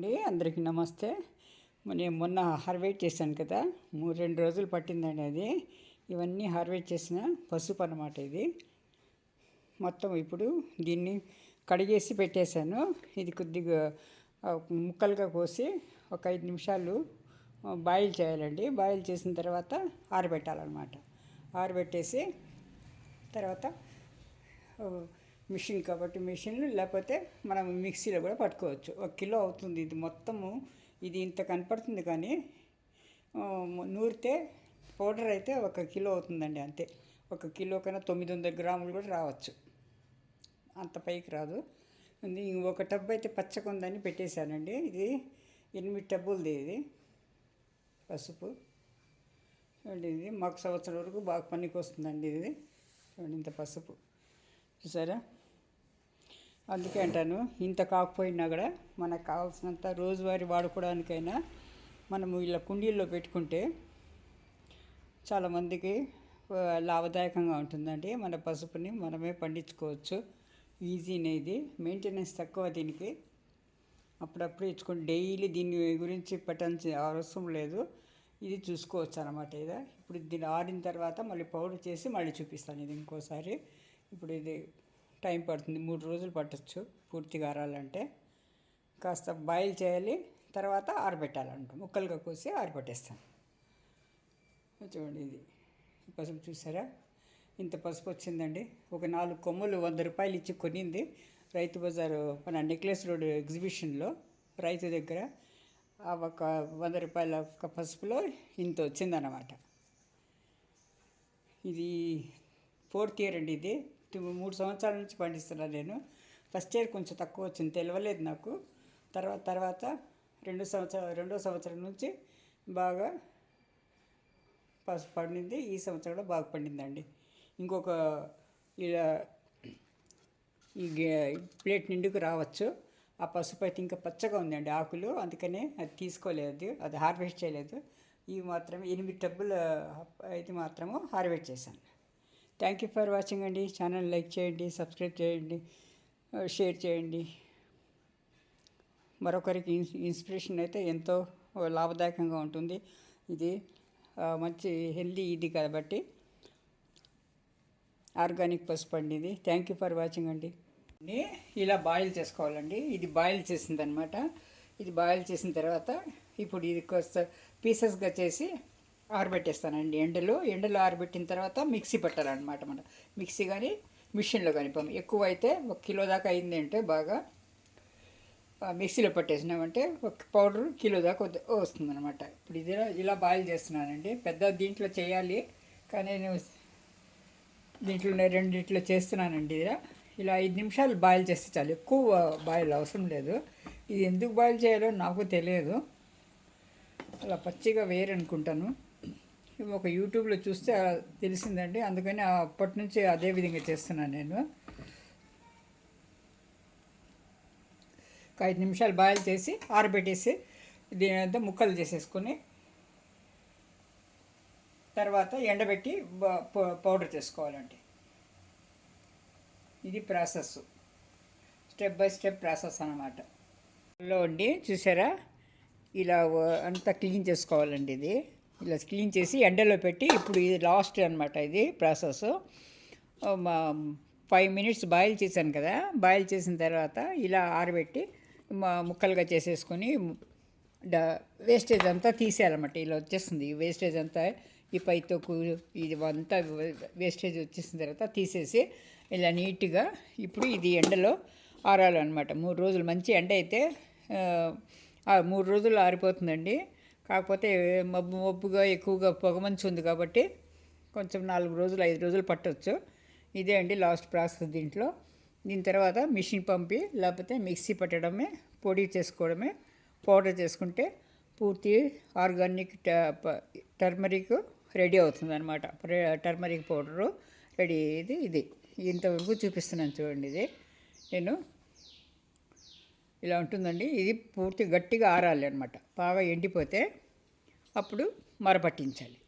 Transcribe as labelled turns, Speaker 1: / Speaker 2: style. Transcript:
Speaker 1: అండి, అందరికీ నమస్తే. నేను మొన్న హార్వెస్ట్ చేశాను కదా, 2 రోజులు పట్టిందండి అది. ఇవన్నీ హార్వెస్ట్ చేసిన పసుపు అన్నమాట ఇది. మొత్తం ఇప్పుడు దీన్ని కడిగేసి పెట్టేశాను. ఇది కొద్దిగా ముక్కలుగా కోసి ఒక 5 నిమిషాలు బాయిల్ చేయాలండి. బాయిల్ చేసిన తర్వాత ఆరబెట్టాలన్నమాట. ఆరబెట్టేసి తర్వాత మిషన్ కాబట్టి మిషన్లు, లేకపోతే మనం మిక్సీలో కూడా పట్టుకోవచ్చు. 1 కిలో అవుతుంది ఇది మొత్తము. ఇది ఇంత కనపడుతుంది కానీ నూరితే పౌడర్ అయితే 1 కిలో అవుతుందండి అంతే. 1 కిలో కన్నా 900 గ్రాములు కూడా రావచ్చు, అంత పైకి రాదు. ఒక టబ్ అయితే పచ్చగా ఉందని పెట్టేశానండి. ఇది 8 టబ్బులది ఇది పసుపు. చూడండి, ఇది మాకు సంవత్సరం వరకు బాగా పనికి వస్తుందండి ఇది. చూడండి ఇంత పసుపు చూసారా. అందుకే అంటాను, ఇంత కాకపోయినా కూడా మనకు కావాల్సినంత రోజువారీ వాడుకోవడానికైనా మనము ఇలా కుండీల్లో పెట్టుకుంటే చాలామందికి లాభదాయకంగా ఉంటుందండి. మన పసుపుని మనమే పండించుకోవచ్చు. ఈజీనే, ఇది మెయింటెనెన్స్ తక్కువ దీనికి. అప్పుడప్పుడు ఇచ్చుకొని డైలీ దీని గురించి పెట్టాల్సిన అవసరం లేదు. ఇది చూసుకోవచ్చు అన్నమాట. ఇది ఇప్పుడు దీన్ని ఆరిన తర్వాత మళ్ళీ పౌడర్ చేసి మళ్ళీ చూపిస్తాను ఇది ఇంకోసారి. ఇప్పుడు ఇది టైం పడుతుంది, 3 రోజులు పట్టచ్చు పూర్తిగా ఆరాలంటే. కాస్త బాయిల్ చేయాలి, తర్వాత ఆరబెట్టాలంట. ముక్కలుగా కోసి ఆరబెట్టేస్తాను. చూడండి, ఇది పసుపు చూసారా, ఇంత పసుపు వచ్చిందండి. ఒక 4 కొమ్మలు 100 రూపాయలు ఇచ్చి కొనింది రైతు బజారు మన నెక్లెస్ రోడ్ ఎగ్జిబిషన్లో రైతు దగ్గర. ఒక 100 రూపాయల పసుపులో ఇంత వచ్చిందన్నమాట. ఇది 4th ఇయర్ అండి. ఇది 3 సంవత్సరాల నుంచి పండిస్తున్నాను నేను. ఫస్ట్ ఇయర్ కొంచెం తక్కువ వచ్చింది, తెలియలేదు నాకు. తర్వాత రెండో సంవత్సరం నుంచి బాగా పసుపు పండింది. ఈ సంవత్సరం కూడా బాగా పండిందండి. ఇంకొక ఇలా ఈ ప్లేట్ నిండుకు రావచ్చు. ఆ పసుపు అయితే ఇంకా పచ్చగా ఉందండి ఆకులు, అందుకనే అది తీసుకోలేదు, అది హార్వెస్ట్ చేయలేదు. ఇవి మాత్రం 8 టబ్బుల అయితే మాత్రము హార్వెస్ట్ చేశాను. థ్యాంక్ యూ ఫర్ వాచింగ్ అండి. ఛానల్ లైక్ చేయండి, సబ్స్క్రైబ్ చేయండి, షేర్ చేయండి. మరొకరికి ఇన్స్పిరేషన్ అయితే ఎంతో లాభదాయకంగా ఉంటుంది. ఇది మంచి హెల్దీ ఇది కాబట్టి ఆర్గానిక్ పసుపు అండి ఇది. థ్యాంక్ యూ ఫర్ వాచింగ్ అండి. ఇలా బాయిల్ చేసుకోవాలండి. ఇది బాయిల్ చేసిందనమాట. ఇది బాయిల్ చేసిన తర్వాత ఇప్పుడు ఇది కాస్త పీసెస్గా చేసి ఆరబెట్టేస్తానండి ఎండలో ఆరబెట్టిన తర్వాత మిక్సీ పెట్టాలన్నమాట. మనం మిక్సీ కానీ మిషన్లో కానీ ఎక్కువ అయితే 1 కిలో దాకా అయింది అంటే బాగా మిక్సీలో పట్టేసినామంటే 1 పౌడర్ కిలో దాకా వస్తుందన్నమాట. ఇప్పుడు ఇది ఇలా బాయిల్ చేస్తున్నానండి. పెద్ద దీంట్లో చేయాలి కానీ నేను దీంట్లో 2 చేస్తున్నానండి. ఇలా 5 నిమిషాలు బాయిల్ చేస్తే చాలు, ఎక్కువ బాయిల్ అవసరం లేదు. ఇది ఎందుకు బాయిల్ చేయాలో నాకు తెలియదు, అలా పచ్చిగా వేయరనుకుంటాను. ఒక యూట్యూబ్లో చూస్తే తెలిసిందండి, అందుకని అప్పటి నుంచి అదే విధంగా చేస్తున్నాను నేను. ఒక 5 నిమిషాలు బాయిల్ చేసి ఆరబెట్టేసి దీనంతా ముక్కలు చేసేసుకొని తర్వాత ఎండబెట్టి పౌడర్ చేసుకోవాలండి. ఇది process, step by step process అన్నమాట. అండి చూసారా, ఇలా అంతా క్లీన్ చేసుకోవాలండి. ఇది ఇలా క్లీన్ చేసి ఎండలో పెట్టి ఇప్పుడు ఇది లాస్ట్ అనమాట. ఇది ప్రాసెస్ 5 మినిట్స్ బాయిల్ చేశాను కదా. బాయిల్ చేసిన తర్వాత ఇలా ఆరబెట్టి ముక్కలుగా చేసేసుకొని వేస్టేజ్ అంతా తీసేయాలన్నమాట. ఇలా వచ్చేస్తుంది ఈ వేస్టేజ్ అంతా, ఈ పైతోకు ఇది అంతా వేస్టేజ్ వచ్చేసిన తర్వాత తీసేసి ఇలా నీట్గా ఇప్పుడు ఇది ఎండలో ఆరాలన్నమాట. 3 రోజులు మంచి ఎండ అయితే 3 రోజులు ఆరిపోతుందండి. కాకపోతే మబ్బుగా ఎక్కువగా పొగమంచు ఉంది కాబట్టి కొంచెం 4 రోజులు 5 రోజులు పట్టవచ్చు. ఇదే అండి లాస్ట్ ప్రాసెస్ దీంట్లో. దీని తర్వాత మిషన్ పంపి లేకపోతే మిక్సీ పట్టడమే, పొడి చేసుకోవడమే, పౌడర్ చేసుకుంటే పూర్తి ఆర్గానిక్ టర్మరిక్ రెడీ అవుతుంది అనమాట. Turmeric powder ready. ఇది ఇంతవరకు చూపిస్తున్నాను చూడండి. ఇది నేను ఇలా ఉంటుందండి. ఇది పూర్తి గట్టిగా ఆరాలి అనమాట. బాగా ఎండిపోతే అప్పుడు మరపట్టించాలి.